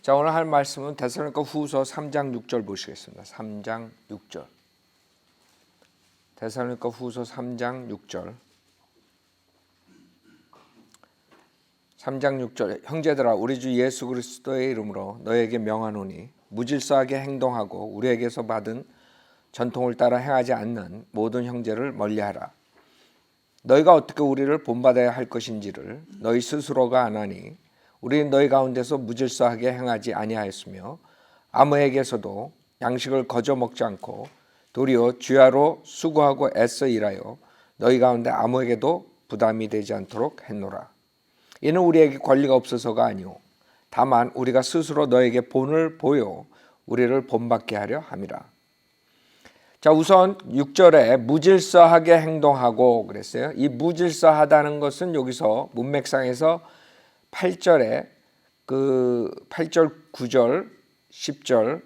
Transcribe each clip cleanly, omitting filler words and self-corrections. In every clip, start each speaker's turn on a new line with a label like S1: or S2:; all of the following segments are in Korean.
S1: 자, 오늘 할 말씀은 데살로니가 후서 3장 6절 보시겠습니다. 3장 6절. 데살로니가 후서 3장 6절. 3장 6절. 형제들아, 우리 주 예수 그리스도의 이름으로 너에게 명하노니 무질서하게 행동하고 우리에게서 받은 전통을 따라 행하지 않는 모든 형제를 멀리하라. 너희가 어떻게 우리를 본받아야 할 것인지를 너희 스스로가 아나니 우리는 너희 가운데서 무질서하게 행하지 아니하였으며 아무에게서도 양식을 거저 먹지 않고 도리어 주야로 수고하고 애써 일하여 너희 가운데 아무에게도 부담이 되지 않도록 했노라. 이는 우리에게 권리가 없어서가 아니오 다만 우리가 스스로 너에게 본을 보여 우리를 본받게 하려 함이라. 자, 우선 6절에 무질서하게 행동하고 그랬어요. 이 무질서하다는 것은 여기서 문맥상에서 8절에 그 8절, 9절, 10절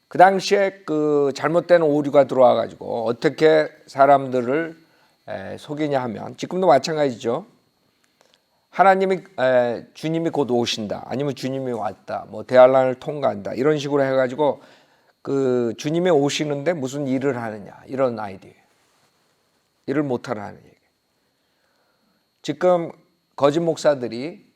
S1: 그 당시에 그 잘못된 오류가 들어와 가지고 어떻게 사람들을 속이냐 하면 지금도 마찬가지죠. 하나님이 주님이 곧 오신다, 아니면 주님이 왔다, 뭐 대환란을 통과한다 이런 식으로 해가지고 그 주님이 오시는데 무슨 일을 하느냐 이런 아이디어예요. 일을 못하라는 얘기. 지금 거짓 목사들이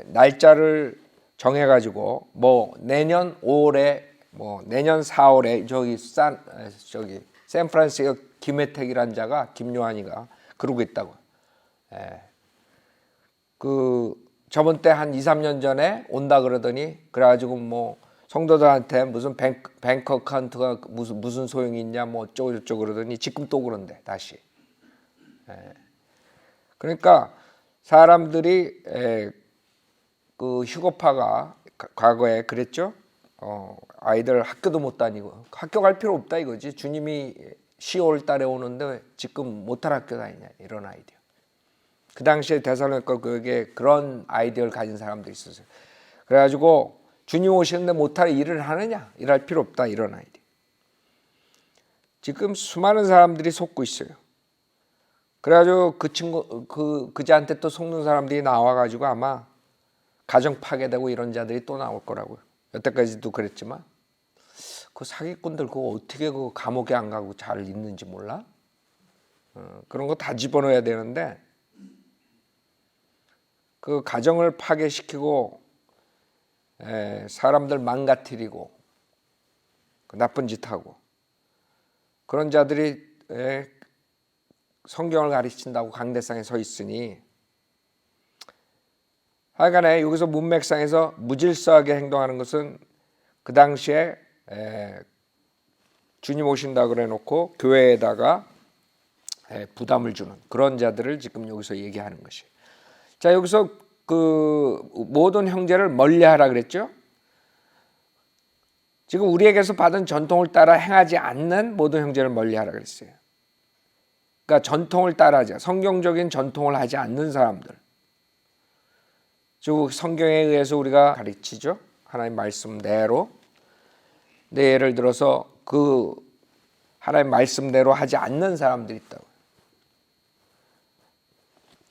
S1: 날짜를 정해가지고 뭐 내년 5월에 뭐 내년 4월에 저기 샌프란시스코 김혜택이라는 자가 김요한이가 그러고 있다고. 그 저번 때 한 2, 3년 전에 온다 그러더니 그래가지고 뭐 성도들한테 무슨 뱅크 어카운트가 무슨 소용이 있냐 뭐 어쩌고 저쩌고 그러더니 지금 또 그런데 다시. 그러니까 사람들이 그 휴거파가 과거에 그랬죠. 아이들 학교도 못 다니고 학교 갈 필요 없다 이거지. 주님이 10월 달에 오는데 지금 못할 학교 다니냐 이런 아이디어. 그 당시에 데살로니가 교회에 그런 아이디어를 가진 사람들이 있었어요. 그래가지고 주님 오시는데 못할 일을 하느냐, 일할 필요 없다 이런 아이디어. 지금 수많은 사람들이 속고 있어요. 그래가지고 그자한테 또 속는 사람들이 나와가지고 아마 가정 파괴되고 이런 자들이 또 나올 거라고요. 여태까지도 그랬지만 그 사기꾼들 그거 어떻게 그 감옥에 안 가고 잘 있는지 몰라? 그런 거 다 집어넣어야 되는데 그 가정을 파괴시키고 사람들 망가뜨리고 나쁜 짓 하고 그런 자들이 성경을 가르친다고 강대상에 서 있으니 하여간에 여기서 문맥상에서 무질서하게 행동하는 것은 그 당시에 주님 오신다 그래 놓고 교회에다가 부담을 주는 그런 자들을 지금 여기서 얘기하는 것이에요. 자, 여기서 그 모든 형제를 멀리하라 그랬죠. 지금 우리에게서 받은 전통을 따라 행하지 않는 모든 형제를 멀리하라 그랬어요. 그러니까 전통을 따라하지, 성경적인 전통을 하지 않는 사람들. 즉 성경에 의해서 우리가 가르치죠. 하나님 말씀대로. 근데 예를 들어서 그 하나님 말씀대로 하지 않는 사람들이 있다고.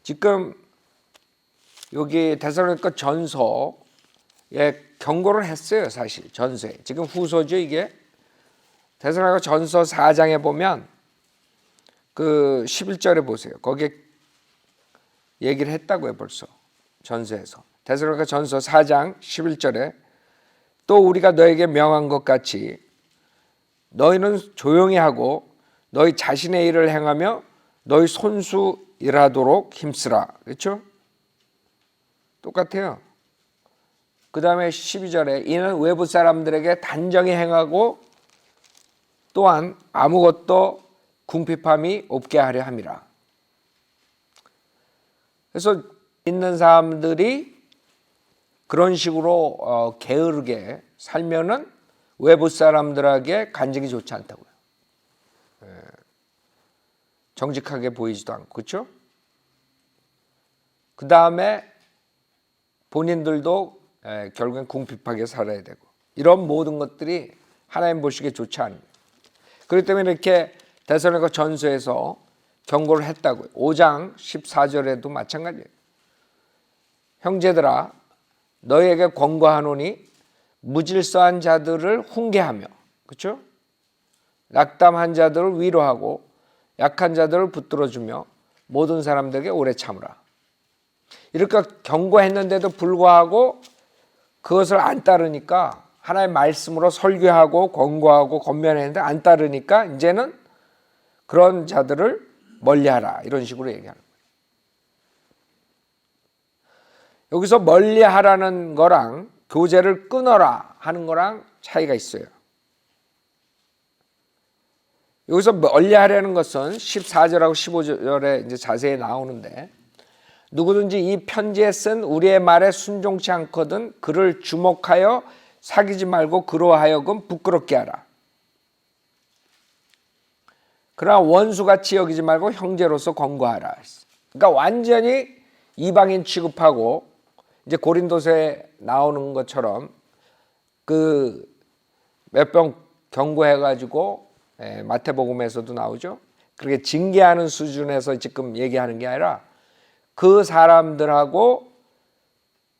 S1: 지금 여기 데살로니가 전서에 경고를 했어요. 사실 전서에. 지금 후서죠 이게. 데살로니가 전서 4장에 보면 그 11절에 보세요. 거기에 얘기를 했다고요 벌써. 전서에서. 데살로니가 전서 4장 11절에 또 우리가 너에게 명한 것 같이 너희는 조용히 하고 너희 자신의 일을 행하며 너희 손수 일하도록 힘쓰라. 그렇죠? 똑같아요. 그 다음에 12절에 이는 외부 사람들에게 단정히 행하고 또한 아무것도 궁핍함이 없게 하려 함이라. 그래서 있는 사람들이 그런 식으로 게으르게 살면은 외부 사람들에게 간직이 좋지 않다고요. 정직하게 보이지도 않고 그렇죠? 그 다음에 본인들도 결국엔 궁핍하게 살아야 되고 이런 모든 것들이 하나님 보시기에 좋지 않습니다. 그렇기 때문에 이렇게 데살로니가 전서에서 경고를 했다고요. 5장 14절에도 마찬가지예요. 형제들아 너희에게 권고하노니 무질서한 자들을 훈계하며, 그렇죠? 낙담한 자들을 위로하고 약한 자들을 붙들어주며 모든 사람들에게 오래 참으라. 이렇게 경고했는데도 불구하고 그것을 안 따르니까, 하나의 말씀으로 설교하고 권고하고 권면했는데 안 따르니까 이제는 그런 자들을 멀리하라, 이런 식으로 얘기하는 거예요. 여기서 멀리하라는 거랑 교제를 끊어라 하는 거랑 차이가 있어요. 여기서 멀리하려는 것은 14절하고 15절에 이제 자세히 나오는데, 누구든지 이 편지에 쓴 우리의 말에 순종치 않거든 그를 주목하여 사귀지 말고 그로 하여금 부끄럽게 하라. 그러나 원수같이 여기지 말고 형제로서 권고하라. 그러니까 완전히 이방인 취급하고, 이제 고린도서에 나오는 것처럼 그 몇 번 경고해가지고, 마태복음에서도 나오죠. 그렇게 징계하는 수준에서 지금 얘기하는 게 아니라 그 사람들하고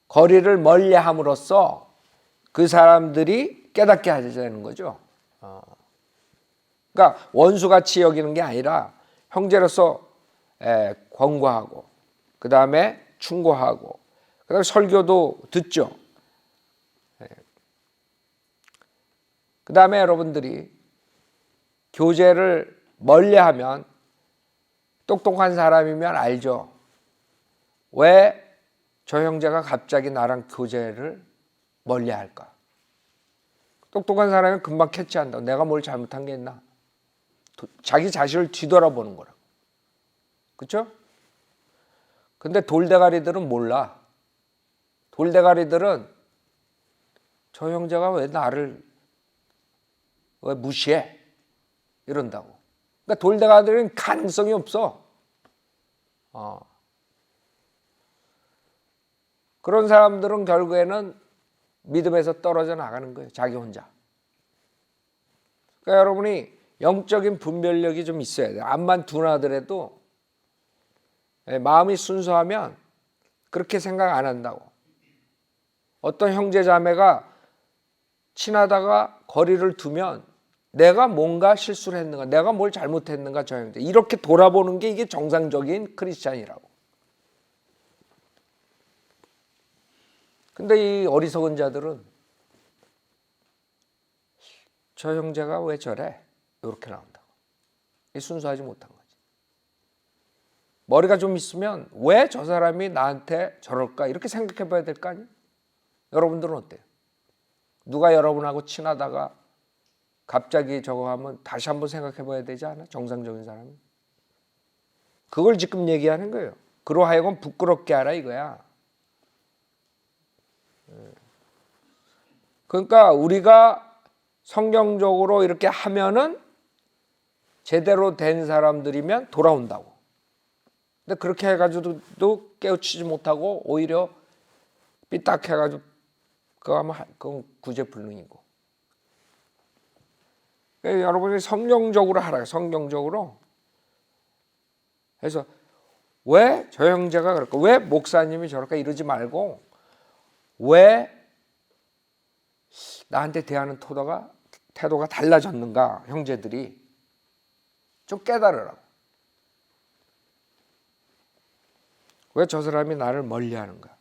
S1: 거리를 멀리함으로써 그 사람들이 깨닫게 하자는 거죠. 그러니까 원수같이 여기는 게 아니라 형제로서 권고하고, 그 다음에 충고하고, 그 다음에 설교도 듣죠. 그 다음에 여러분들이 교제를 멀리하면, 똑똑한 사람이면 알죠. 왜 저 형제가 갑자기 나랑 교제를 멀리할까? 똑똑한 사람은 금방 캐치한다. 내가 뭘 잘못한 게 있나? 자기 자신을 뒤돌아보는 거라고. 그렇죠? 근데 돌대가리들은 몰라. 돌대가리들은 저 형제가 왜 나를 왜 무시해? 이런다고. 그러니까 돌대가리들은 가능성이 없어. 그런 사람들은 결국에는 믿음에서 떨어져 나가는 거예요. 자기 혼자. 그러니까 여러분이 영적인 분별력이 좀 있어야 돼요. 암만 둔하더라도 마음이 순수하면 그렇게 생각 안 한다고. 어떤 형제 자매가 친하다가 거리를 두면 내가 뭔가 실수를 했는가, 내가 뭘 잘못했는가, 저 형제, 이렇게 돌아보는 게 이게 정상적인 크리스찬이라고. 근데 이 어리석은 자들은 저 형제가 왜 저래? 이렇게 나온다고. 이 순수하지 못한 거지. 머리가 좀 있으면 왜 저 사람이 나한테 저럴까? 이렇게 생각해 봐야 될 거 아니에요? 여러분들은 어때요? 누가 여러분하고 친하다가 갑자기 저거 하면 다시 한번 생각해 봐야 되지 않아? 정상적인 사람은. 그걸 지금 얘기하는 거예요. 그로 하여금 부끄럽게 하라 이거야. 그러니까 우리가 성경적으로 이렇게 하면은 제대로 된 사람들이면 돌아온다고. 근데 그렇게 해가지고도 깨우치지 못하고 오히려 삐딱해가지고 그거 하면 그건 구제불능이고. 그러니까 여러분이 성경적으로 하라. 성경적으로 해서 왜 저 형제가 그럴까? 왜 목사님이 저럴까? 이러지 말고 왜 나한테 대하는 태도가 달라졌는가? 형제들이 좀 깨달으라고. 왜 저 사람이 나를 멀리하는가?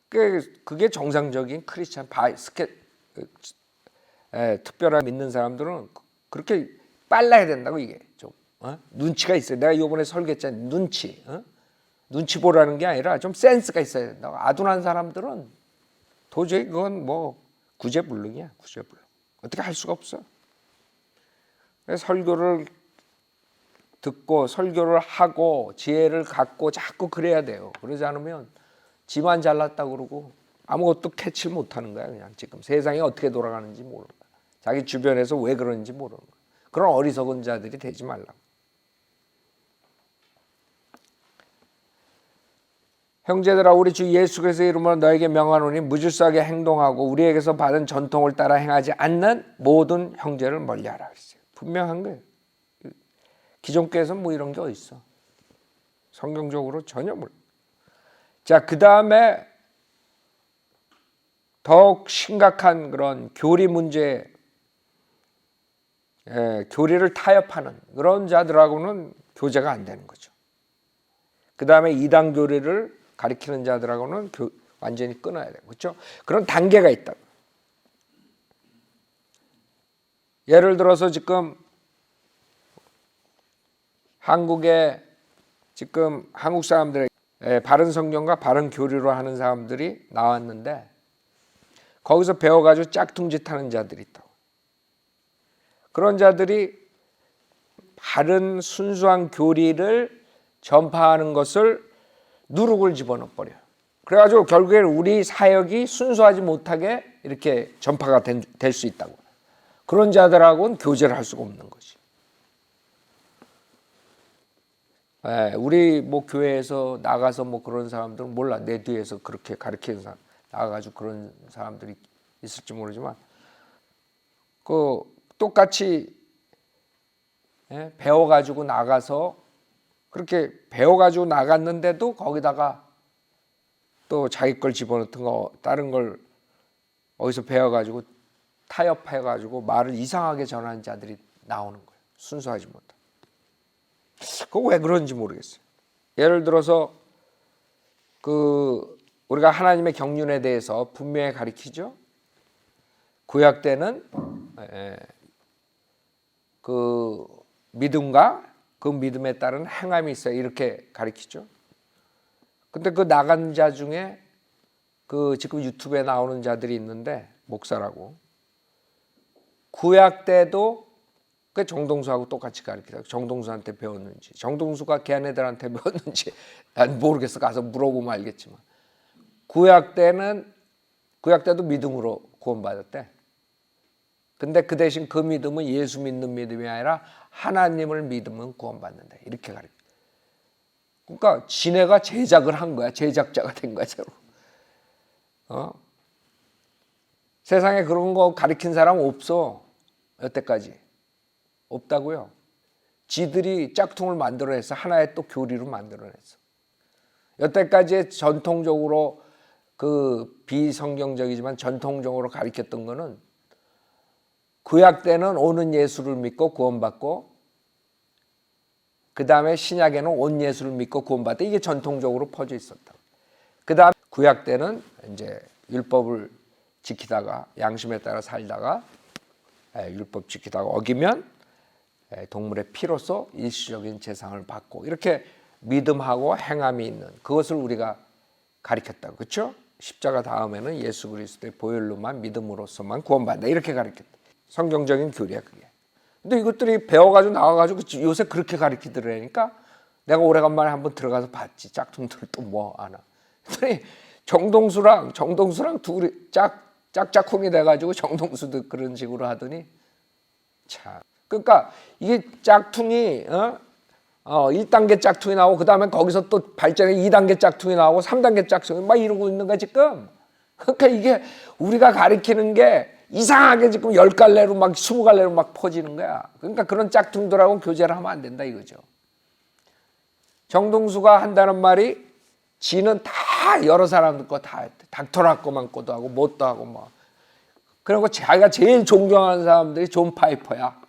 S1: 그게 정상적인 크리스찬 특별한 믿는 사람들은 그렇게 빨라야 된다고. 이게 좀 눈치가 있어요. 내가 이번에 설교했잖아요. 눈치 보라는 게 아니라 좀 센스가 있어야 된다고. 아둔한 사람들은 도저히 그건 뭐 구제불능이야. 구제불능. 어떻게 할 수가 없어. 설교를 듣고 설교를 하고 지혜를 갖고 자꾸 그래야 돼요. 그러지 않으면 지만 잘났다 그러고 아무것도 캐치 못하는 거야. 그냥 지금 세상이 어떻게 돌아가는지 모르는 거야. 자기 주변에서 왜 그러는지 모르는 거야. 그런 어리석은 자들이 되지 말라고. 형제들아, 우리 주 예수 그리스도의 이름으로 너에게 명하노니 무질서하게 행동하고 우리에게서 받은 전통을 따라 행하지 않는 모든 형제를 멀리하라 그랬어요. 분명한 거예요. 기존 교회에서는 뭐 이런 게 어디 있어? 성경적으로 전혀 몰라. 자, 그 다음에 더욱 심각한 그런 교리 문제, 교리를 타협하는 그런 자들하고는 교제가 안 되는 거죠. 그 다음에 이단 교리를 가리키는 자들하고는 완전히 끊어야 돼요. 그렇죠? 그런 단계가 있다. 예를 들어서 지금 한국에 지금 한국 사람들의 바른 성경과 바른 교리로 하는 사람들이 나왔는데 거기서 배워가지고 짝퉁짓 하는 자들이 있다고. 그런 자들이 바른 순수한 교리를 전파하는 것을 누룩을 집어넣어 버려요. 그래가지고 결국에 우리 사역이 순수하지 못하게 이렇게 전파가 될 수 있다고. 그런 자들하고는 교제를 할 수가 없는 것이. 우리 뭐 교회에서 나가서 뭐 그런 사람들은 몰라. 내 뒤에서 그렇게 가르치는 사람 나가가지고 그런 사람들이 있을지 모르지만 그 똑같이 배워가지고 나가서 그렇게 배워가지고 나갔는데도 거기다가 또 자기 걸 집어넣던 거 다른 걸 어디서 배워가지고 타협해가지고 말을 이상하게 전하는 자들이 나오는 거예요. 순수하지 못한. 그거 왜 그런지 모르겠어요. 예를 들어서 우리가 하나님의 경륜에 대해서 분명히 가르치죠. 구약 때는 그 믿음과 그 믿음에 따른 행함이 있어요. 이렇게 가르치죠. 근데 그 나간 자 중에 그 지금 유튜브에 나오는 자들이 있는데 목사라고 구약 때도 그 정동수하고 똑같이 가르치다. 정동수한테 배웠는지 정동수가 걔네들한테 배웠는지 난 모르겠어. 가서 물어보면 알겠지만 구약 때도 믿음으로 구원받았대. 근데 그 대신 그 믿음은 예수 믿는 믿음이 아니라 하나님을 믿으면 구원받는다. 이렇게 가르쳐. 그러니까 지네가 제작을 한 거야. 제작자가 된 거야. 세상에 그런 거 가르친 사람 없어. 여태까지. 없다고요. 지들이 짝퉁을 만들어냈어. 하나의 또 교리로 만들어냈어. 여태까지 전통적으로 그 비성경적이지만 전통적으로 가르쳤던 거는 구약 때는 오는 예수를 믿고 구원받고 그 다음에 신약에는 온 예수를 믿고 구원받다. 이게 전통적으로 퍼져 있었다. 그 다음 구약 때는 이제 율법을 지키다가 양심에 따라 살다가 율법 지키다가 어기면 동물의 피로서 일시적인 재상을 받고 이렇게 믿음하고 행함이 있는 그것을 우리가 가르쳤다고. 그렇죠? 십자가 다음에는 예수 그리스도의 보혈로만 믿음으로서만 구원받는다. 이렇게 가르쳤다. 성경적인 교리야 그게. 근데 이것들이 배워가지고 나와가지고 요새 그렇게 가르치더라니까 내가 오래간만에 한번 들어가서 봤지. 짝퉁들 또 뭐 아나. 그랬더니 정동수랑 둘이 짝짝꿍이 돼가지고 정동수도 그런 식으로 하더니 참. 그러니까 이게 짝퉁이 1단계 짝퉁이 나오고 그 다음에 거기서 또 발전해 2단계 짝퉁이 나오고 3단계 짝퉁이 막 이러고 있는 거야 지금. 그러니까 이게 우리가 가르치는 게 이상하게 지금 10갈래로 막 20갈래로 막 퍼지는 거야. 그러니까 그런 짝퉁들하고 교제를 하면 안 된다 이거죠. 정동수가 한다는 말이 지는 다 여러 사람들 거 다 했대. 닥터락 거만 거도 하고 뭣도 하고 뭐. 그리고 자기가 제일 존경하는 사람들이 존 파이퍼야.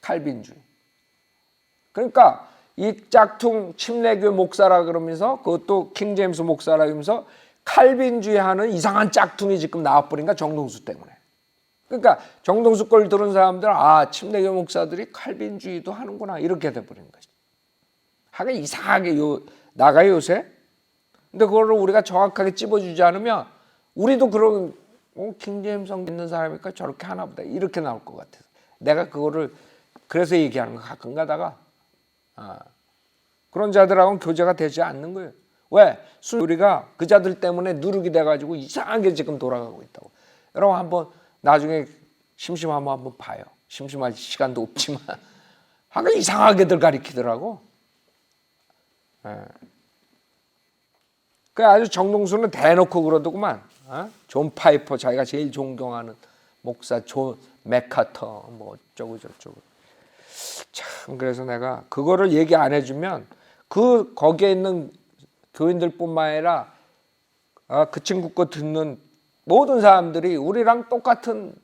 S1: 칼빈주의. 그러니까 이 짝퉁 침례교 목사라 그러면서 그것도 킹제임스 목사라 그러면서 칼빈주의 하는 이상한 짝퉁이 지금 나와버린가 정동수 때문에. 그러니까 정동수 걸 들은 사람들은 침례교 목사들이 칼빈주의도 하는구나 이렇게 돼버린 거지. 하긴 이상하게 나가요 요새. 근데 그거를 우리가 정확하게 찝어주지 않으면 우리도 그런 킹제임스 성경 있는 사람이니까 저렇게 하나 보다 이렇게 나올 것 같아서 내가 그거를 그래서 얘기하는 거 가끔 가다가 그런 자들하고는 교제가 되지 않는 거예요. 왜? 우리가 그 자들 때문에 누룩이 돼가지고 이상하게 지금 돌아가고 있다고. 여러분 한번 나중에 심심하면 한번 봐요. 심심할 시간도 없지만 하긴 이상하게들 가리키더라고. 그 아주 정동수는 대놓고 그러더구만. 존 파이퍼 자기가 제일 존경하는 목사 존 맥카터 뭐 어쩌고 저쩌고. 참 그래서 내가 그거를 얘기 안 해주면 거기에 있는 교인들뿐만 아니라 그 친구 거 듣는 모든 사람들이 우리랑 똑같은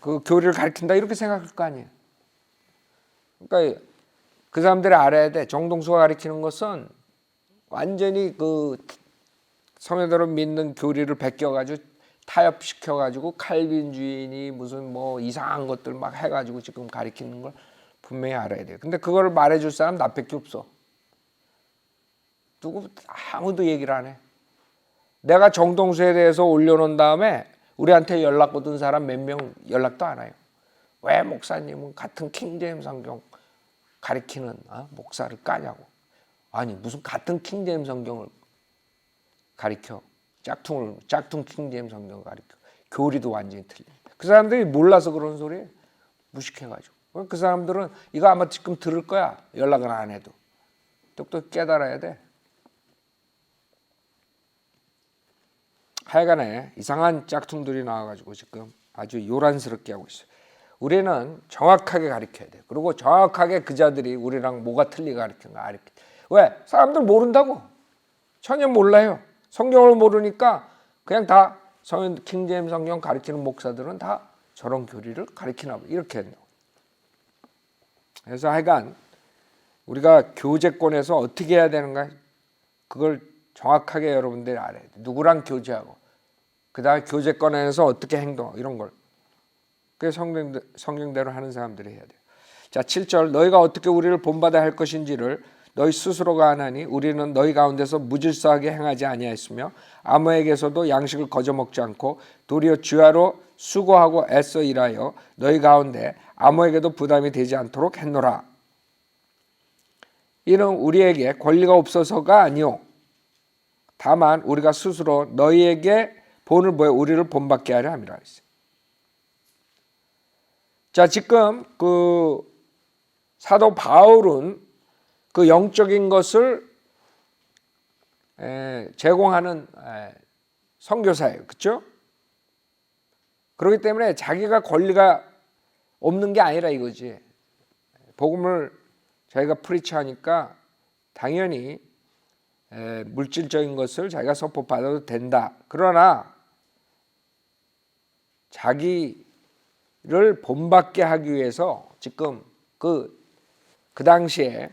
S1: 그 교리를 가르친다 이렇게 생각할 거 아니에요. 그러니까 그 사람들이 알아야 돼. 정동수가 가르치는 것은 완전히 그 성현들을 믿는 교리를 베껴가지고 타협시켜가지고 칼빈주의니 무슨 뭐 이상한 것들 막 해가지고 지금 가르치는 걸 분명히 알아야 돼요. 근데 그걸 말해줄 사람 나밖에 없어. 누구 아무도 얘기를 안 해. 내가 정동수에 대해서 올려놓은 다음에 우리한테 연락 오던 사람 몇 명 연락도 안 와요. 왜 목사님은 같은 킹제임스 성경 가리키는 목사를 까냐고. 아니 무슨 같은 킹제임스 성경을 가리켜. 짝퉁 킹제임스 성경을 가리켜. 교리도 완전히 틀려. 그 사람들이 몰라서 그런 소리에 무식해가지고. 그 사람들은 이거 아마 지금 들을 거야. 연락을 안 해도. 똑똑히 깨달아야 돼. 하여간에 이상한 짝퉁들이 나와가지고 지금 아주 요란스럽게 하고 있어요. 우리는 정확하게 가르쳐야 돼요. 그리고 정확하게 그 자들이 우리랑 뭐가 틀리게 가르치는 거 가르쳐. 왜? 사람들 모른다고. 전혀 몰라요. 성경을 모르니까 그냥 다 킹제임스 성경 가르치는 목사들은 다 저런 교리를 가르치나 봐. 이렇게 한다고. 그래서 하여간 우리가 교제권에서 어떻게 해야 되는가 그걸 정확하게 여러분들이 알아야 돼. 누구랑 교제하고 그 다음에 교제권에서 어떻게 행동하고 이런 걸. 그게 성경대로 하는 사람들이 해야 돼요. 자, 7절 너희가 어떻게 우리를 본받아야 할 것인지를 너희 스스로가 아나니 우리는 너희 가운데서 무질서하게 행하지 아니하였으며 아무에게서도 양식을 거저 먹지 않고 도리어 주야로 수고하고 애써 일하여 너희 가운데 아무에게도 부담이 되지 않도록 했노라. 이는 우리에게 권리가 없어서가 아니오 다만 우리가 스스로 너희에게 본을 보여 우리를 본받게 하려 함이라 했어요. 자, 지금 그 사도 바울은 그 영적인 것을 제공하는 선교사예요. 그렇죠? 그렇기 때문에 자기가 권리가 없는 게 아니라 이거지. 복음을 자기가 프리치하니까 당연히 물질적인 것을 자기가 서포트받아도 된다. 그러나 자기를 본받게 하기 위해서 지금 그 당시에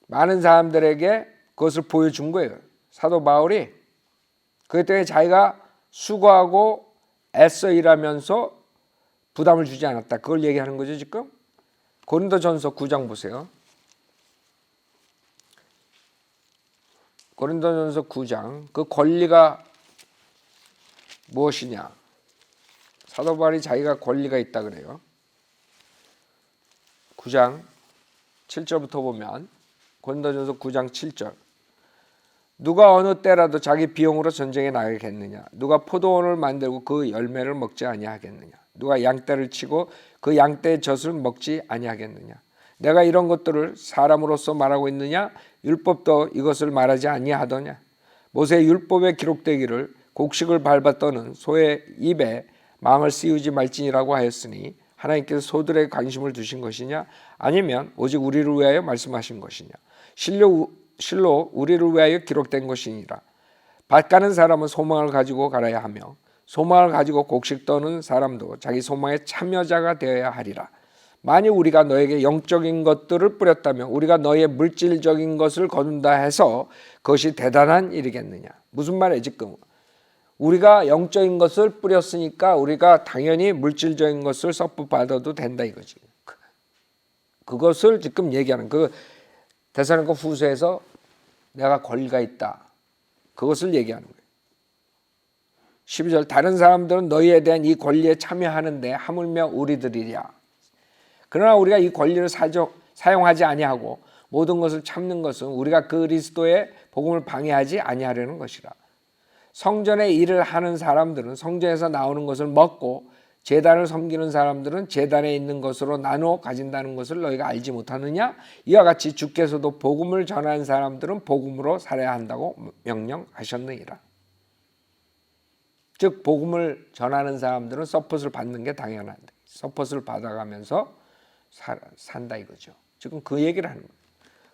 S1: 많은 사람들에게 그것을 보여준 거예요. 사도 바울이. 그것 때문에 자기가 수고하고 애써 일하면서 부담을 주지 않았다. 그걸 얘기하는 거죠 지금. 고린도전서 9장 보세요. 고린도전서 9장 그 권리가 무엇이냐. 사도 바울이 자기가 권리가 있다 그래요. 9장 7절부터 보면 고린도전서 9장 7절 누가 어느 때라도 자기 비용으로 전쟁에 나가겠느냐. 누가 포도원을 만들고 그 열매를 먹지 아니하겠느냐. 누가 양떼를 치고 그 양떼의 젖을 먹지 아니하겠느냐. 내가 이런 것들을 사람으로서 말하고 있느냐. 율법도 이것을 말하지 아니하더냐. 모세의 율법에 기록되기를 곡식을 밟아 떠는 소의 입에 망을 씌우지 말지니라고 하였으니 하나님께서 소들에게 관심을 두신 것이냐 아니면 오직 우리를 위하여 말씀하신 것이냐. 실로 우리를 위하여 기록된 것이니라. 밭 가는 사람은 소망을 가지고 갈아야 하며 소망을 가지고 곡식 떠는 사람도 자기 소망의 참여자가 되어야 하리라. 만일 우리가 너에게 영적인 것들을 뿌렸다면 우리가 너의 물질적인 것을 거둔다 해서 그것이 대단한 일이겠느냐. 무슨 말이에요 지금. 우리가 영적인 것을 뿌렸으니까 우리가 당연히 물질적인 것을 서포트 받아도 된다 이거지. 그것을 지금 얘기하는 그 데살로니가 후서에서 내가 권리가 있다. 그것을 얘기하는 거예요. 12절 다른 사람들은 너희에 대한 이 권리에 참여하는데 하물며 우리들이랴. 그러나 우리가 이 권리를 사용하지 아니하고 모든 것을 참는 것은 우리가 그리스도의 복음을 방해하지 아니하려는 것이라. 성전의 일을 하는 사람들은 성전에서 나오는 것을 먹고 제단을 섬기는 사람들은 제단에 있는 것으로 나누어 가진다는 것을 너희가 알지 못하느냐? 이와 같이 주께서도 복음을 전하는 사람들은 복음으로 살아야 한다고 명령하셨느니라. 즉 복음을 전하는 사람들은 서폿을 받는 게 당연한데 서폿을 받아가면서 산다 이거죠. 지금 그 얘기를 하는 거예요.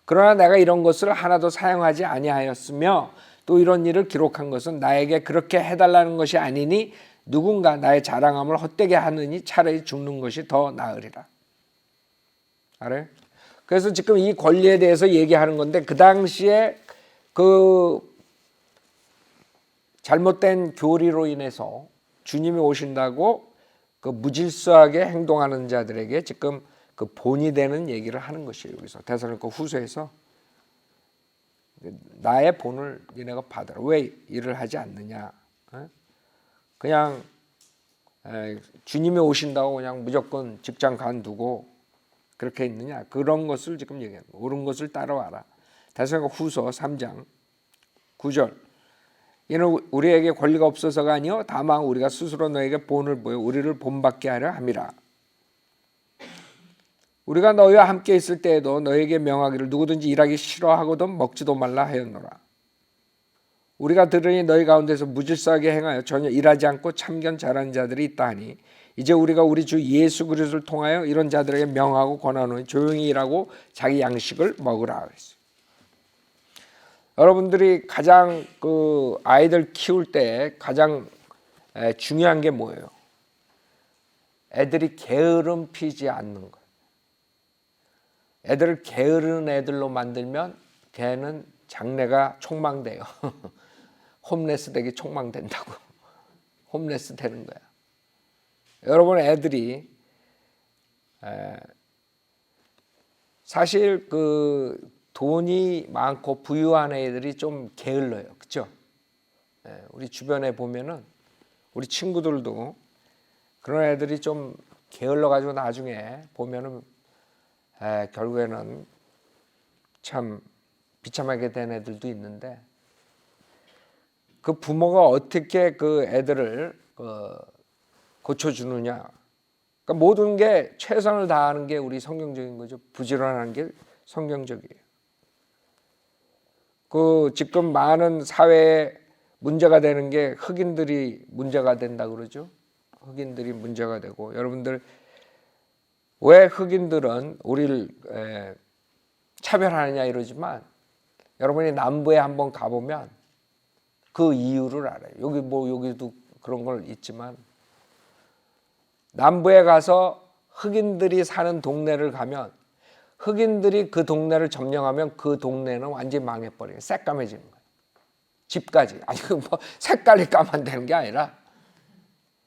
S1: 그러나 내가 이런 것을 하나도 사용하지 아니하였으며 또 이런 일을 기록한 것은 나에게 그렇게 해달라는 것이 아니니 누군가 나의 자랑함을 헛되게 하느니 차라리 죽는 것이 더 나으리라. 알아요? 그래서 지금 이 권리에 대해서 얘기하는 건데, 그 당시에 그 잘못된 교리로 인해서 주님이 오신다고 그 무질서하게 행동하는 자들에게 지금 그 본이 되는 얘기를 하는 것이에요. 여기서 데살로니가 후서에서 나의 본을 니네가 받아라. 왜 일을 하지 않느냐? 그냥 주님이 오신다고 그냥 무조건 직장 간두고 그렇게 있느냐? 그런 것을 지금 얘기하는 거예요. 옳은 것을 따라와라. 데살로니가 후서 3장 9절. 이는 우리에게 권리가 없어서가 아니요 다만 우리가 스스로 너에게 본을 보여 우리를 본받게 하려 함이라. 우리가 너희와 함께 있을 때에도 너에게 명하기를 누구든지 일하기 싫어하거든 먹지도 말라 하였노라. 우리가 들으니 너희 가운데서 무질서하게 행하여 전혀 일하지 않고 참견 잘하는 자들이 있다 하니 이제 우리가 우리 주 예수 그리스도를 통하여 이런 자들에게 명하고 권하노니 조용히 일하고 자기 양식을 먹으라 그랬어요. 여러분들이 가장 그 아이들 키울 때 가장 중요한 게 뭐예요? 애들이 게으름 피지 않는 거예요. 애들을 게으른 애들로 만들면 걔는 장래가 촉망돼요. 홈레스 되기 촉망된다고. 홈레스 되는 거야. 여러분 애들이 사실 그 돈이 많고 부유한 애들이 좀 게을러요. 그렇죠? 우리 주변에 보면은 우리 친구들도 그런 애들이 좀 게을러 가지고 나중에 보면은 결국에는 참 비참하게 된 애들도 있는데 그 부모가 어떻게 그 애들을 고쳐주느냐. 그러니까 모든 게 최선을 다하는 게 우리 성경적인 거죠. 부지런한 게 성경적이에요. 그 지금 많은 사회에 문제가 되는 게 흑인들이 문제가 된다 그러죠. 흑인들이 문제가 되고 여러분들 왜 흑인들은 우리를 차별하느냐 이러지만 여러분이 남부에 한번 가보면 그 이유를 알아요. 여기도 그런 걸 있지만 남부에 가서 흑인들이 사는 동네를 가면 흑인들이 그 동네를 점령하면 그 동네는 완전히 망해버려요. 새까매지는 거예요. 집까지. 아니 뭐 색깔이 까만되는 게 아니라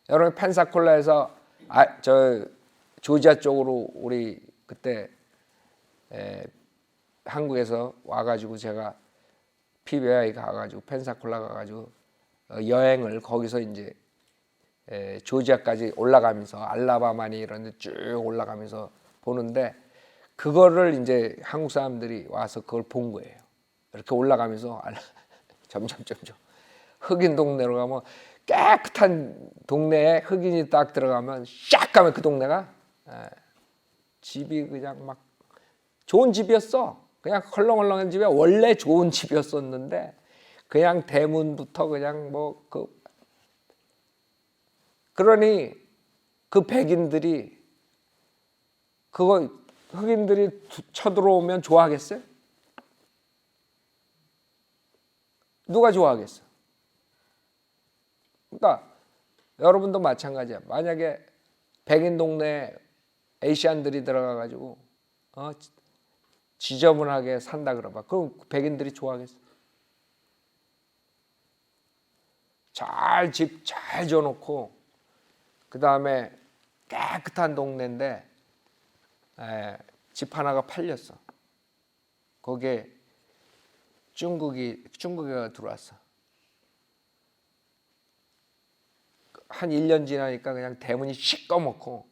S1: 여러분 펜사콜라에서 저 조지아 쪽으로 우리 그때 한국에서 와가지고 제가 PBI 가가지고 펜사콜라 가가지고 여행을 거기서 이제 조지아까지 올라가면서 알라바마니 이런 데 쭉 올라가면서 보는데 그거를 이제 한국 사람들이 와서 그걸 본 거예요. 이렇게 올라가면서 점점 흑인 동네로 가면 깨끗한 동네에 흑인이 딱 들어가면 샥 가면 그 동네가 집이 그냥 막 좋은 집이었어. 그냥 헐렁헐렁한 집에 원래 좋은 집이었었는데 그냥 대문부터 그냥 뭐 그러니 그 백인들이 그거 흑인들이 쳐들어오면 좋아하겠어요? 누가 좋아하겠어? 그러니까 여러분도 마찬가지야. 만약에 백인 동네에 에이시안들이 들어가가지고 지저분하게 산다 그러봐. 그럼 백인들이 좋아하겠어? 집 잘 지어놓고 그 다음에 깨끗한 동네인데 집 하나가 팔렸어. 거기에 중국이가 들어왔어. 한 1년 지나니까 그냥 대문이 시꺼멓고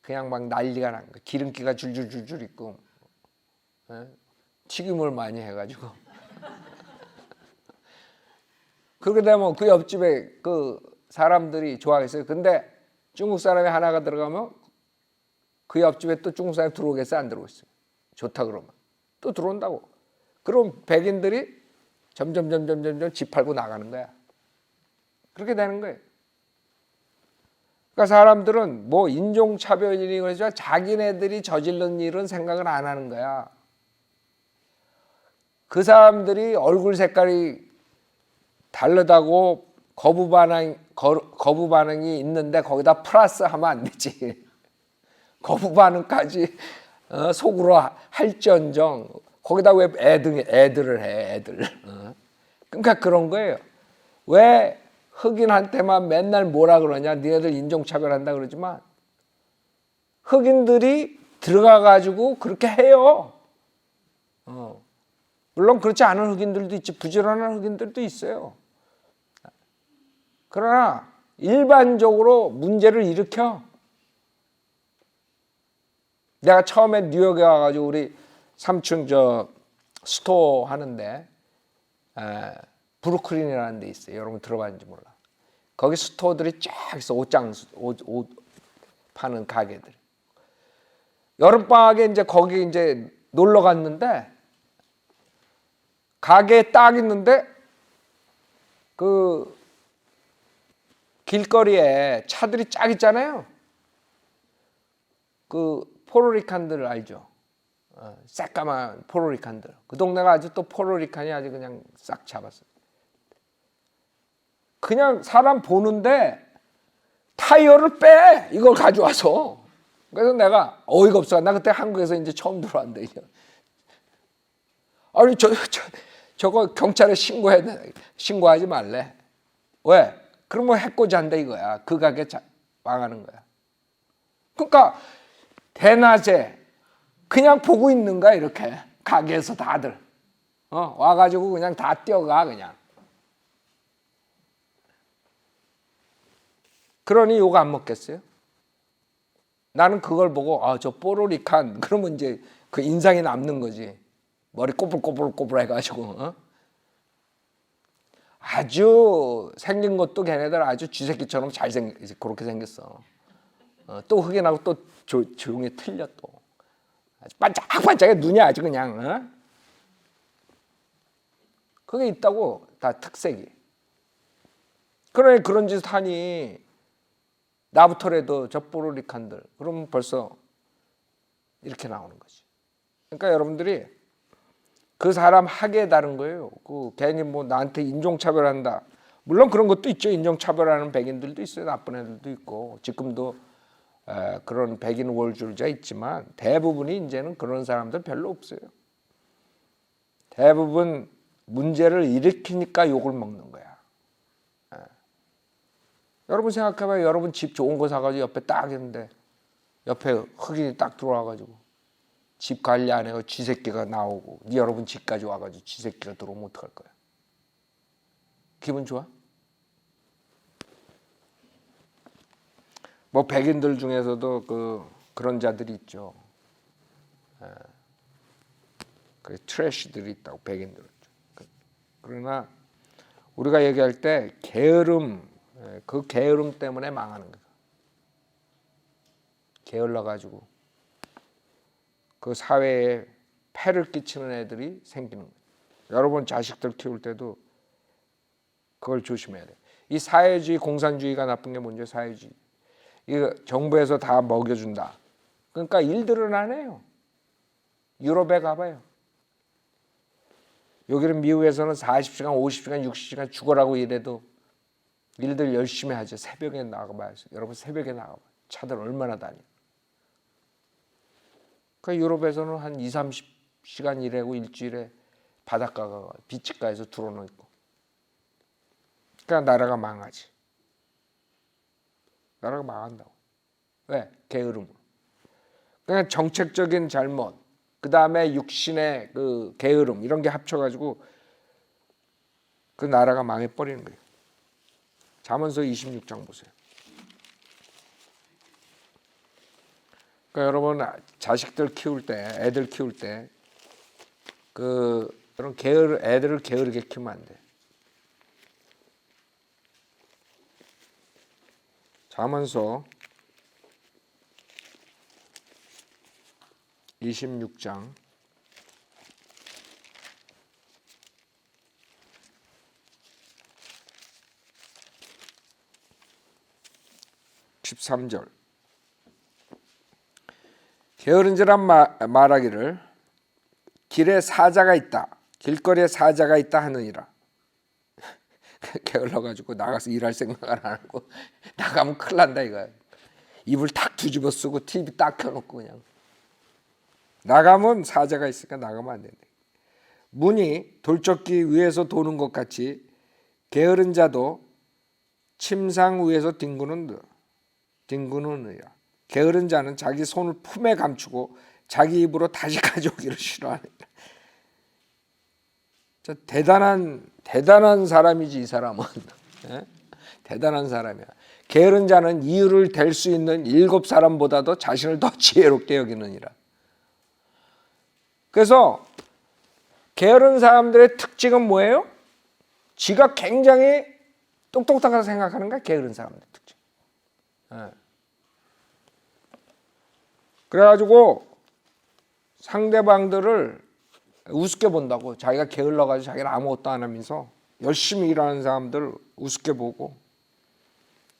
S1: 그냥 막 난리가 난 거야. 기름기가 줄줄줄줄 있고 튀김을 많이 해가지고 그렇게 되면 그 옆집에 그 사람들이 좋아하겠어요. 근데 중국 사람이 하나가 들어가면 그 옆집에 또 중국 사람이 들어오겠어요? 안 들어오겠어요? 좋다 그러면 또 들어온다고. 그럼 백인들이 점점 집 팔고 나가는 거야. 그렇게 되는 거예요. 그러니까 사람들은 뭐 인종차별이니 그러지만 자기네들이 저지른 일은 생각을 안 하는 거야. 그 사람들이 얼굴 색깔이 다르다고 거부 반응이 있는데 거기다 플러스 하면 안 되지. 거부 반응까지 속으로 할지언정 거기다 왜 애들을 해, 애들. 그러니까 그런 거예요. 왜 흑인한테만 맨날 뭐라 그러냐? 니네들 인종차별한다 그러지만 흑인들이 들어가 가지고 그렇게 해요. 물론 그렇지 않은 흑인들도 있지, 부지런한 흑인들도 있어요. 그러나 일반적으로 문제를 일으켜. 내가 처음에 뉴욕에 와가지고 우리 삼촌 스토어 하는데 브루클린이라는 데 있어요. 여러분 들어봤는지 몰라. 거기 스토어들이 쫙 있어. 옷 파는 가게들. 여름방학에 이제 거기 이제 놀러 갔는데 가게에 딱 있는데 그 길거리에 차들이 쫙 있잖아요. 그 포르리칸들 알죠? 새까만 포르리칸들. 그 동네가 아주 또 포르리칸이 아주 그냥 싹 잡았어요. 그냥 사람 보는데 타이어를 빼! 이걸 가져와서. 그래서 내가 어이가 없어. 나 그때 한국에서 이제 처음 들어왔는데. 아니, 저거 경찰에 신고하지 말래. 왜? 그러면 해코지한다 이거야. 그 가게 망하는 거야. 그러니까 대낮에 그냥 보고 있는 거야. 이렇게 가게에서 다들 와가지고 그냥 다 뛰어가 그냥. 그러니 욕 안 먹겠어요? 나는 그걸 보고 저 뽀로리칸 그러면 이제 그 인상이 남는 거지. 머리 꼬불꼬불 해가지고 아주 생긴 것도 걔네들 아주 쥐새끼처럼 그렇게 생겼어. 또 흑인하고 또 조용히 틀려 또. 아주 반짝반짝해 눈이 아주 그냥. 그게 있다고 다 특색이. 그러니 그런 짓 하니 나부터라도 저 뽀로리칸들 그러면 벌써 이렇게 나오는 거지. 그러니까 여러분들이 그 사람 하기에 다른 거예요. 괜히 뭐 나한테 인종차별한다. 물론 그런 것도 있죠. 인종차별하는 백인들도 있어요. 나쁜 애들도 있고 지금도 그런 백인 우월주의자 있지만 대부분이 이제는 그런 사람들 별로 없어요. 대부분 문제를 일으키니까 욕을 먹는 거야. 여러분 생각해봐요. 여러분 집 좋은 거 사가지고 옆에 딱 있는데 옆에 흑인이 딱 들어와가지고 집 관리 안 해서 쥐새끼가 나오고 여러분 집까지 와가지고 쥐새끼가 들어오면 어떡할 거야? 기분 좋아? 뭐 백인들 중에서도 그런 자들이 있죠. 그 트래쉬들이 있다고 백인들. 그러나 우리가 얘기할 때 게으름, 그 게으름 때문에 망하는 거야. 게을러 가지고 그 사회에 폐를 끼치는 애들이 생기는 거예요. 여러분 자식들 키울 때도 그걸 조심해야 돼요. 이 사회주의, 공산주의가 나쁜 게 뭔지 사회주의. 이거 정부에서 다 먹여준다. 그러니까 일들은 안 해요. 유럽에 가봐요. 여기는 미국에서는 40시간, 50시간, 60시간 죽어라고 일해도 일들 열심히 하죠. 새벽에 나가봐요. 여러분 새벽에 나가봐요. 차들 얼마나 다녀. 그러니까 유럽에서는 한 2, 30시간 일하고 일주일에 바닷가가 비치가에서 들어놓고 있고. 그러니까 나라가 망하지. 나라가 망한다고. 왜? 게으름으로. 그냥 정책적인 잘못, 그 다음에 육신의 그 게으름 이런 게 합쳐가지고 그 나라가 망해버리는 거예요. 잠언서 26장 보세요. 그러니까 여러분 자식들 키울 때, 애들 키울 때 그런 애들을 게으르게 키우면 안 돼. 잠언서 26장 13절. 게으른 자란 말하기를 길에 사자가 있다. 길거리에 사자가 있다 하느니라. 게을러가지고 나가서 일할 생각을 안 하고 나가면 큰일 난다 이거야. 이불 탁 뒤집어 쓰고 TV 딱 켜놓고 그냥 나가면 사자가 있으니까 나가면 안 된다. 문이 돌적기 위에서 도는 것 같이 게으른 자도 침상 위에서 뒹구느니라. 게으른 자는 자기 손을 품에 감추고 자기 입으로 다시 가져오기를 싫어하느니라. 대단한 사람이지 이 사람은. 예? 대단한 사람이야. 게으른 자는 이유를 댈 수 있는 7사람보다도 자신을 더 지혜롭게 여기느니라. 그래서 게으른 사람들의 특징은 뭐예요? 지가 굉장히 똑똑하다고 생각하는 거야. 게으른 사람들의 특징. 예. 그래가지고 상대방들을 우습게 본다고. 자기가 게을러가지고 자기는 아무것도 안 하면서 열심히 일하는 사람들을 우습게 보고,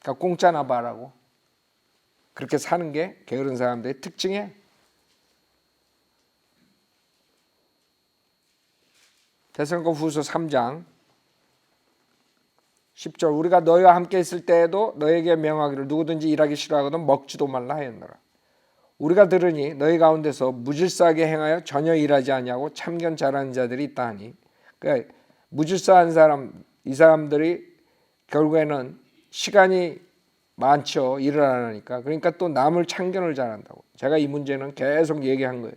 S1: 그러니까 공짜나 봐라고. 그렇게 사는 게 게으른 사람들의 특징이에요. 데살로니가후서 3장 10절 우리가 너희와 함께 있을 때에도 너희에게 명하기를 누구든지 일하기 싫어하거든 먹지도 말라 하였노라. 우리가 들으니 너희 가운데서 무질서하게 행하여 전혀 일하지 아니하고 참견 잘하는 자들이 있다 하니, 그러니까 무질서한 사람, 이 사람들이 결국에는 시간이 많죠. 일을 안 하니까. 그러니까 또 남을 참견을 잘한다고. 제가 이 문제는 계속 얘기한 거예요.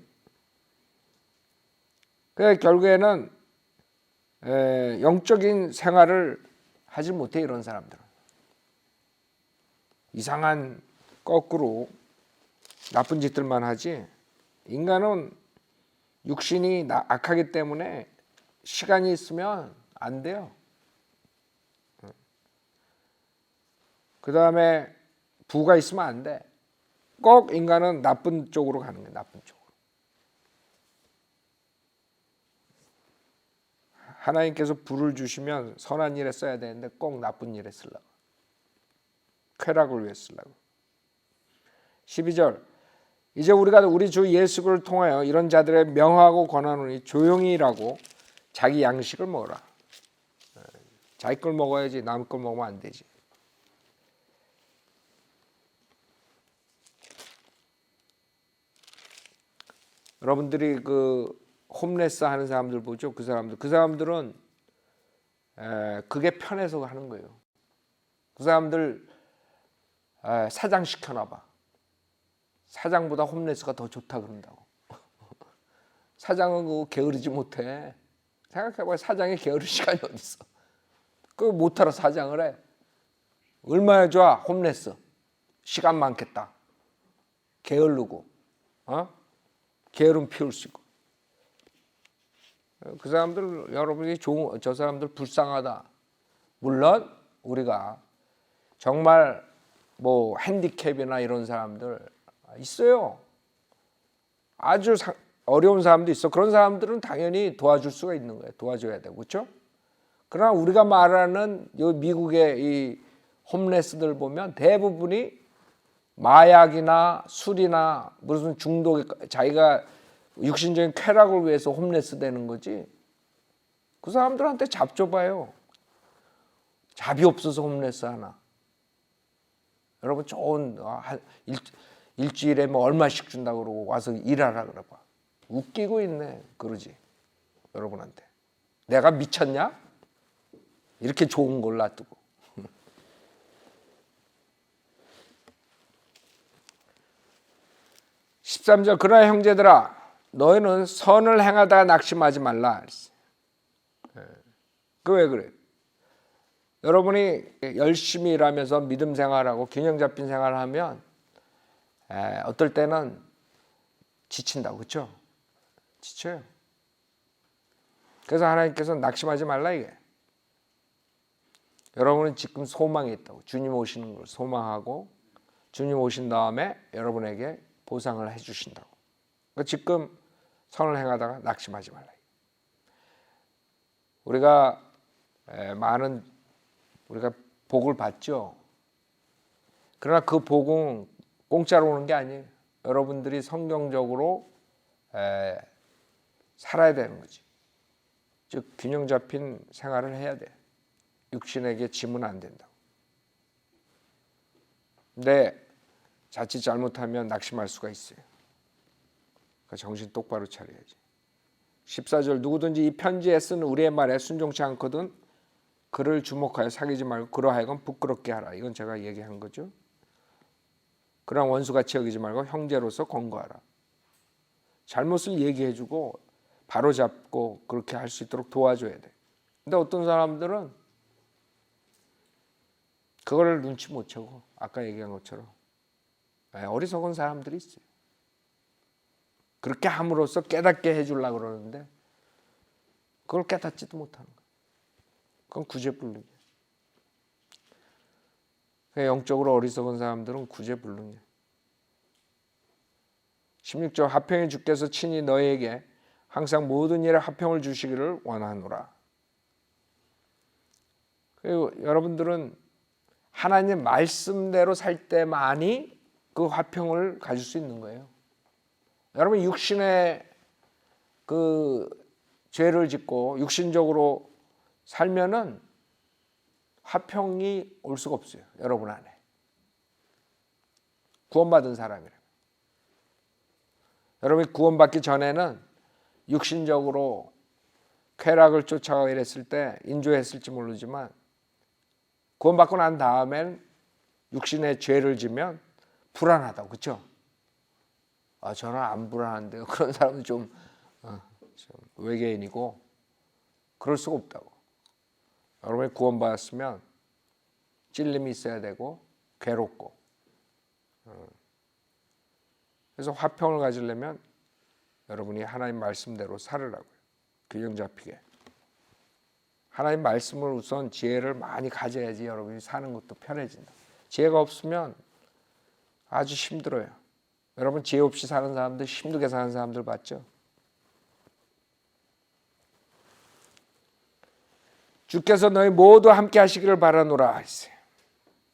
S1: 그러니까 결국에는 영적인 생활을 하지 못해. 이런 사람들은 이상한 거꾸로 나쁜 짓들만 하지. 인간은 육신이 악하기 때문에 시간이 있으면 안 돼요. 그 다음에 부가 있으면 안 돼. 꼭 인간은 나쁜 쪽으로 가는 거예요. 나쁜 쪽으로. 하나님께서 부를 주시면 선한 일에 써야 되는데 꼭 나쁜 일에 쓰려고. 쾌락을 위해 쓰려고. 12절 이제 우리가 우리 주 예수를 통하여 이런 자들의 명하고 권하노니 조용히 일하고 자기 양식을 먹어라. 자기 걸 먹어야지 남 걸 먹으면 안 되지. 여러분들이 그 홈레스 하는 사람들 보죠? 그 사람들은 그게 편해서 하는 거예요. 그 사람들 사장 시켜놔 봐. 사장보다 홈레스가 더 좋다 그런다고. 사장은 그거 게으르지 못해. 생각해봐요. 사장이 게으를 시간이 어디 있어? 그거 못하러 사장을 해. 얼마나 좋아 홈레스. 시간 많겠다. 게으르고 게으름 피울 수 있고. 그 사람들 여러분이 저 사람들 불쌍하다. 물론 우리가 정말 뭐 핸디캡이나 이런 사람들 있어요. 아주 어려운 사람도 있어. 그런 사람들은 당연히 도와줄 수가 있는 거예요. 도와줘야 되고, 그렇죠? 그러나 우리가 말하는 요 미국의 이 홈레스들 보면 대부분이 마약이나 술이나 무슨 중독에 자기가 육신적인 쾌락을 위해서 홈레스 되는 거지. 그 사람들한테 잡 줘봐요. 잡이 없어서 홈레스 하나. 여러분 좋은 일주일에 뭐 얼마씩 준다고 그러고 와서 일하라 그래봐. 웃기고 있네. 그러지. 여러분한테. 내가 미쳤냐? 이렇게 좋은 걸 놔두고. 13절 그러나 형제들아 너희는 선을 행하다가 낙심하지 말라. 그 왜 그래? 여러분이 열심히 일하면서 믿음 생활하고 균형 잡힌 생활을 하면 어떨 때는 지친다고. 그렇죠? 지쳐요. 그래서 하나님께서 낙심하지 말라 이게. 여러분은 지금 소망이 있다고. 주님 오시는 걸 소망하고 주님 오신 다음에 여러분에게 보상을 해주신다고. 그러니까 지금 선을 행하다가 낙심하지 말라. 우리가 우리가 복을 받죠. 그러나 그 복은 공짜로 오는 게 아니에요. 여러분들이 성경적으로 살아야 되는 거지. 즉 균형 잡힌 생활을 해야 돼. 육신에게 짐은 안 된다고. 근데 자칫 잘못하면 낙심할 수가 있어요. 그러니까 정신 똑바로 차려야지. 14절 누구든지 이 편지에 쓴 우리의 말에 순종치 않거든 그를 주목하여 사귀지 말고 그로 하여금 부끄럽게 하라. 이건 제가 얘기한 거죠. 그러나 원수같이 여기지 말고 형제로서 권고하라. 잘못을 얘기해주고 바로잡고 그렇게 할 수 있도록 도와줘야 돼. 근데 어떤 사람들은 그걸 눈치 못 채고 아까 얘기한 것처럼 어리석은 사람들이 있어요. 그렇게 함으로써 깨닫게 해주려고 그러는데 그걸 깨닫지도 못하는 거예요. 그건 구제불능이에요. 영적으로 어리석은 사람들은 구제불능이에요. 16절 화평의 주께서 친히 너희에게 항상 모든 일에 화평을 주시기를 원하노라. 그리고 여러분들은 하나님 말씀대로 살 때만이 그 화평을 가질 수 있는 거예요. 여러분 육신의 그 죄를 짓고 육신적으로 살면은 화평이 올 수가 없어요. 여러분 안에. 구원받은 사람이라면. 여러분이 구원받기 전에는 육신적으로 쾌락을 쫓아가고 이랬을 때 인조했을지 모르지만 구원받고 난 다음엔 육신의 죄를 지면 불안하다고. 그렇죠? 저는 안 불안한데요. 그런 사람은 좀 외계인이고 그럴 수가 없다고. 여러분이 구원받았으면 찔림이 있어야 되고 괴롭고 그래서 화평을 가지려면 여러분이 하나님 말씀대로 살으라고요. 균형 잡히게. 하나님 말씀을 우선 지혜를 많이 가져야지 여러분이 사는 것도 편해진다. 지혜가 없으면 아주 힘들어요. 여러분 지혜 없이 사는 사람들, 힘들게 사는 사람들 봤죠? 주께서 너희 모두 함께 하시기를 바라노라 했어요.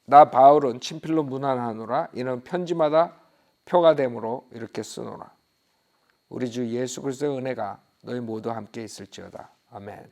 S1: 나 바울은 친필로 문안하노라. 이는 편지마다 표가 되므로 이렇게 쓰노라. 우리 주 예수 그리스도의 은혜가 너희 모두 함께 있을지어다. 아멘.